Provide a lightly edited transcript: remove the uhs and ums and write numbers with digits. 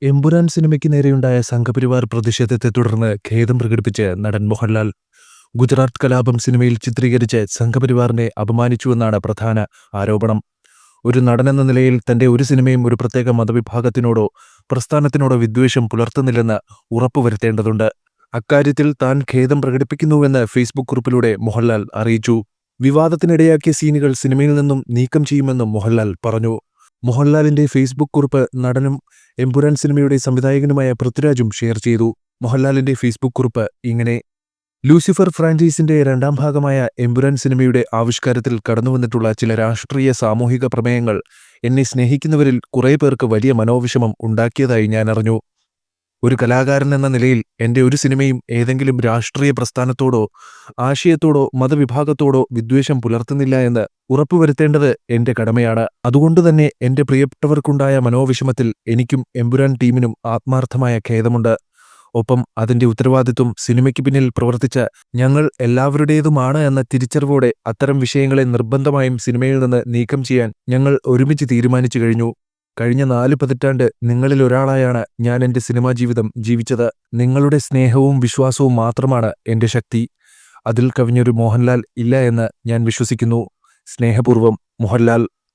എമ്പുരാൻ സിനിമയ്ക്ക് നേരെയുണ്ടായ സംഘപരിവാർ പ്രതിഷേധത്തെ തുടർന്ന് ഖേദം പ്രകടിപ്പിച്ച് നടൻ മോഹൻലാൽ ഗുജറാത്ത് കലാപം സിനിമയിൽ ചിത്രീകരിച്ച് സംഘപരിവാറിനെ അപമാനിച്ചുവെന്നാണ് പ്രധാന ആരോപണം. ഒരു നടനെന്ന നിലയിൽ തന്റെ ഒരു സിനിമയും ഒരു പ്രത്യേക മതവിഭാഗത്തിനോടോ പ്രസ്ഥാനത്തിനോടോ വിദ്വേഷം പുലർത്തുന്നില്ലെന്ന് ഉറപ്പുവരുത്തേണ്ടതുണ്ട്. അക്കാര്യത്തിൽ താൻ ഖേദം പ്രകടിപ്പിക്കുന്നുവെന്ന് ഫേസ്ബുക്ക് കുറിപ്പിലൂടെ മോഹൻലാൽ അറിയിച്ചു. വിവാദത്തിനിടയാക്കിയ സീനുകൾ സിനിമയിൽ നിന്നും നീക്കം ചെയ്യുമെന്നും മോഹൻലാൽ പറഞ്ഞു. മോഹൻലാലിന്റെ ഫേസ്ബുക്ക് കുറിപ്പ് നടനും എമ്പുരാൻ സിനിമയുടെ സംവിധായകനുമായ പൃഥ്വിരാജും ഷെയർ ചെയ്തു. മോഹൻലാലിന്റെ ഫേസ്ബുക്ക് കുറിപ്പ് ഇങ്ങനെ: ലൂസിഫർ ഫ്രാഞ്ചൈസിന്റെ രണ്ടാം ഭാഗമായ എമ്പുരാൻ സിനിമയുടെ ആവിഷ്കാരത്തിൽ കടന്നുവന്നിട്ടുള്ള ചില രാഷ്ട്രീയ സാമൂഹിക പ്രമേയങ്ങൾ എന്നെ സ്നേഹിക്കുന്നവരിൽ കുറേ പേർക്ക് വലിയ മനോവിഷമം ഉണ്ടാക്കിയതായി ഞാൻ അറിഞ്ഞു. ഒരു കലാകാരൻ എന്ന നിലയിൽ എന്റെ ഒരു സിനിമയും ഏതെങ്കിലും രാഷ്ട്രീയ പ്രസ്ഥാനത്തോടോ ആശയത്തോടോ മതവിഭാഗത്തോടോ വിദ്വേഷം പുലർത്തുന്നില്ല എന്ന് ഉറപ്പുവരുത്തേണ്ടത് എന്റെ കടമയാണ്. അതുകൊണ്ടുതന്നെ എന്റെ പ്രിയപ്പെട്ടവർക്കുണ്ടായ മനോവിഷമത്തിൽ എനിക്കും എമ്പുരാൻ ടീമിനും ആത്മാർത്ഥമായ ഖേദമുണ്ട്. ഒപ്പം അതിന്റെ ഉത്തരവാദിത്വം സിനിമയ്ക്ക് പിന്നിൽ പ്രവർത്തിച്ച ഞങ്ങൾ എല്ലാവരുടേതുമാണ് എന്ന തിരിച്ചറിവോടെ അത്തരം വിഷയങ്ങളെ നിർബന്ധമായും സിനിമയിൽ നിന്ന് നീക്കം ചെയ്യാൻ ഞങ്ങൾ ഒരുമിച്ച് തീരുമാനിച്ചു കഴിഞ്ഞു. കഴിഞ്ഞ 4 പതിറ്റാണ്ട് നിങ്ങളിൽ ഒരാളായാണ് ഞാൻ എന്റെ സിനിമാ ജീവിതം ജീവിച്ചത്. നിങ്ങളുടെ സ്നേഹവും വിശ്വാസവും മാത്രമാണ് എന്റെ ശക്തി. അതിൽ കവിഞ്ഞൊരു മോഹൻലാൽ ഇല്ല എന്ന് ഞാൻ വിശ്വസിക്കുന്നു. സ്നേഹപൂർവ്വം, മോഹൻലാൽ.